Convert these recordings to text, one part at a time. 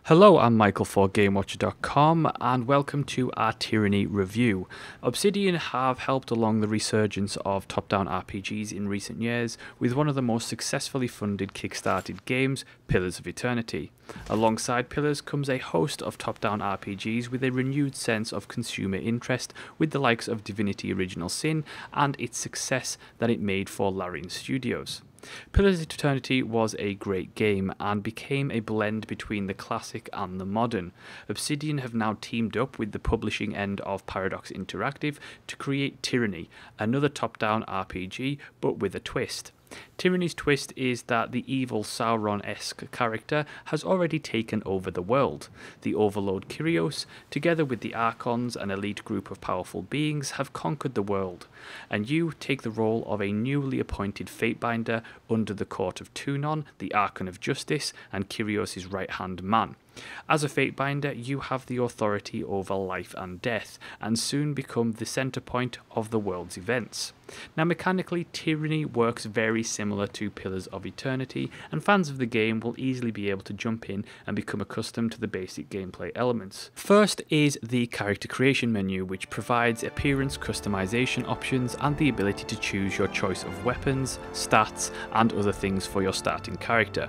Hello, I'm Michael for Gamewatcher.com and welcome to our Tyranny review. Obsidian have helped along the resurgence of top-down RPGs in recent years with one of the most successfully funded kickstarted games, Pillars of Eternity. Alongside Pillars comes a host of top-down RPGs with a renewed sense of consumer interest with the likes of Divinity Original Sin and its success that it made for Larian Studios. Pillars of Eternity was a great game and became a blend between the classic and the modern. Obsidian have now teamed up with the publishing end of Paradox Interactive to create Tyranny, another top-down RPG but with a twist. Tyranny's twist is that the evil Sauron-esque character has already taken over the world. The Overlord Kyrios, together with the Archons, an elite group of powerful beings, have conquered the world, and you take the role of a newly appointed Fatebinder under the Court of Tunon, the Archon of Justice, and Kyrios' right-hand man. As a Fatebinder, you have the authority over life and death, and soon become the centre point of the world's events. Now mechanically, Tyranny works very similar to Pillars of Eternity, and fans of the game will easily be able to jump in and become accustomed to the basic gameplay elements. First is the character creation menu, which provides appearance customization options and the ability to choose your choice of weapons, stats, and other things for your starting character.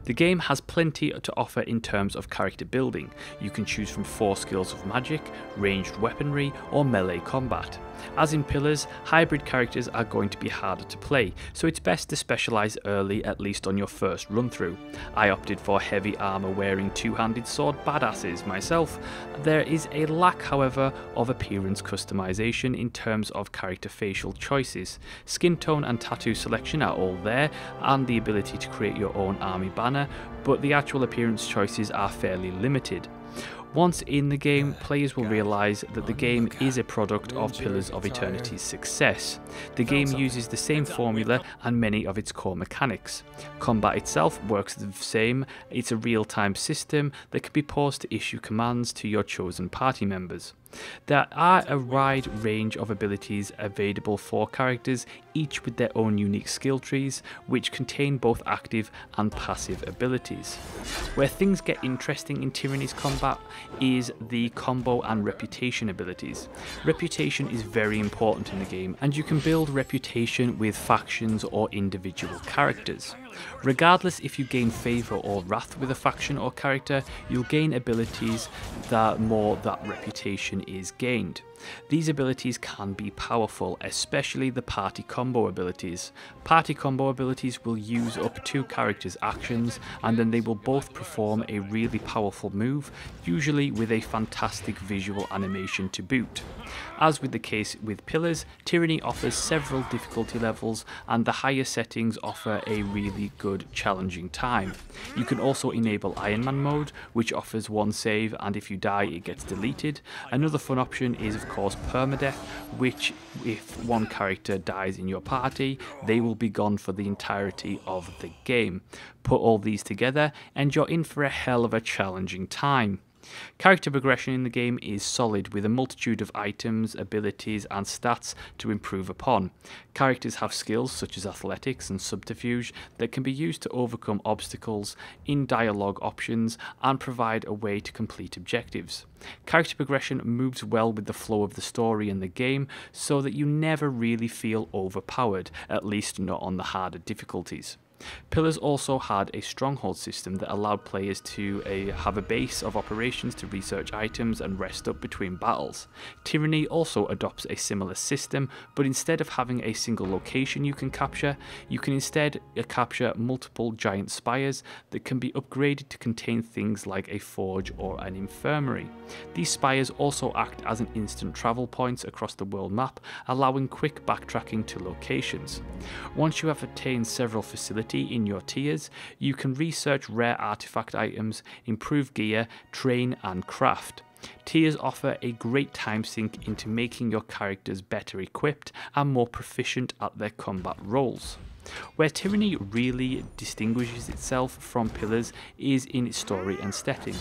The game has plenty to offer in terms of character building. You can choose from 4 skills of magic, ranged weaponry, or melee combat. As in Pillars, hybrid characters are going to be harder to play, so it's best to specialise early, at least on your first run through. I opted for heavy armour wearing two-handed sword badasses myself. There is a lack, however, of appearance customization in terms of character facial choices. Skin tone and tattoo selection are all there, and the ability to create your own army banner, but the actual appearance choices are fairly limited. Once in the game, players will realise that the game is a product of Pillars of Eternity's success. The game uses the same formula and many of its core mechanics. Combat itself works the same. It's a real-time system that can be paused to issue commands to your chosen party members. There are a wide range of abilities available for characters, each with their own unique skill trees, which contain both active and passive abilities. Where things get interesting in Tyranny's combat is the combo and reputation abilities. Reputation is very important in the game, and you can build reputation with factions or individual characters. Regardless if you gain favour or wrath with a faction or character, you'll gain abilities the more that reputation is gained. These abilities can be powerful, especially the party combo abilities. Party combo abilities will use up 2 characters' actions, and then they will both perform a really powerful move, usually with a fantastic visual animation to boot. As with the case with Pillars, Tyranny offers several difficulty levels, and the higher settings offer a really good challenging time. You can also enable Iron Man mode, which offers 1 save, and if you die it gets deleted. Another fun option is of course permadeath, which if one character dies in your party, they will be gone for the entirety of the game. Put all these together and you're in for a hell of a challenging time. Character progression in the game is solid, with a multitude of items, abilities and stats to improve upon. Characters have skills such as athletics and subterfuge that can be used to overcome obstacles in dialogue options and provide a way to complete objectives. Character progression moves well with the flow of the story in the game, so that you never really feel overpowered, at least not on the harder difficulties. Pillars also had a Stronghold System that allowed players to have a base of operations to research items and rest up between battles. Tyranny also adopts a similar system, but instead of having a single location you can capture, you can instead capture multiple giant spires that can be upgraded to contain things like a forge or an infirmary. These spires also act as an instant travel points across the world map, allowing quick backtracking to locations. Once you have attained several facilities in your tiers, you can research rare artifact items, improve gear, train and craft. Tiers offer a great time sink into making your characters better equipped and more proficient at their combat roles. Where Tyranny really distinguishes itself from Pillars is in its story and setting.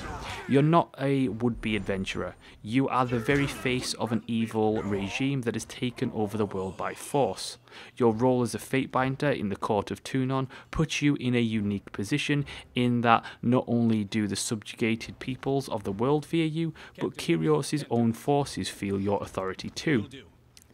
You're not a would-be adventurer, you are the very face of an evil regime that has taken over the world by force. Your role as a Fatebinder in the court of Tunon puts you in a unique position in that not only do the subjugated peoples of the world fear you, but Kyrios' own forces feel your authority too.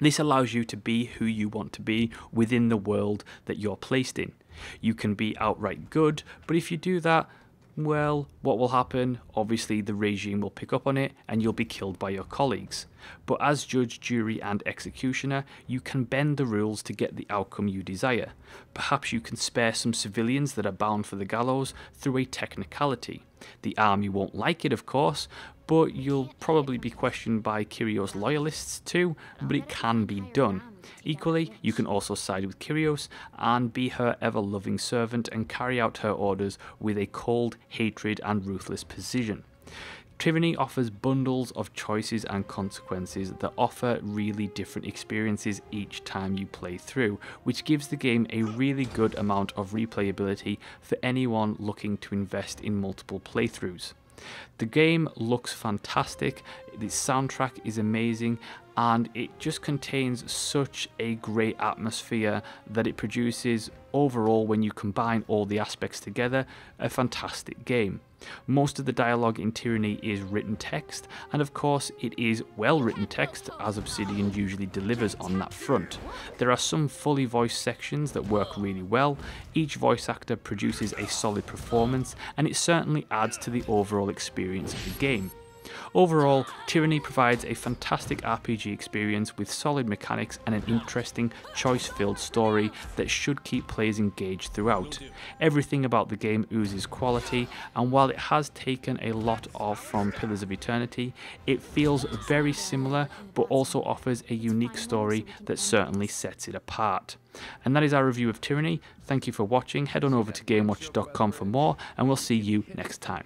This allows you to be who you want to be within the world that you're placed in. You can be outright good, but if you do that, well, what will happen? Obviously, the regime will pick up on it and you'll be killed by your colleagues. But as judge, jury, and executioner, you can bend the rules to get the outcome you desire. Perhaps you can spare some civilians that are bound for the gallows through a technicality. The army won't like it, of course, but you'll probably be questioned by Kyrios loyalists too, but it can be done. Equally, you can also side with Kyrios and be her ever-loving servant and carry out her orders with a cold hatred and ruthless precision. Tyranny offers bundles of choices and consequences that offer really different experiences each time you play through, which gives the game a really good amount of replayability for anyone looking to invest in multiple playthroughs. The game looks fantastic, the soundtrack is amazing, and it just contains such a great atmosphere that it produces overall, when you combine all the aspects together, a fantastic game. Most of the dialogue in Tyranny is written text, and of course it is well written text, as Obsidian usually delivers on that front. There are some fully voiced sections that work really well, each voice actor produces a solid performance, and it certainly adds to the overall experience of the game. Overall, Tyranny provides a fantastic RPG experience with solid mechanics and an interesting, choice-filled story that should keep players engaged throughout. Everything about the game oozes quality, and while it has taken a lot off from Pillars of Eternity, it feels very similar but also offers a unique story that certainly sets it apart. And that is our review of Tyranny. Thank you for watching. Head on over to Gamewatcher.com for more, and we'll see you next time.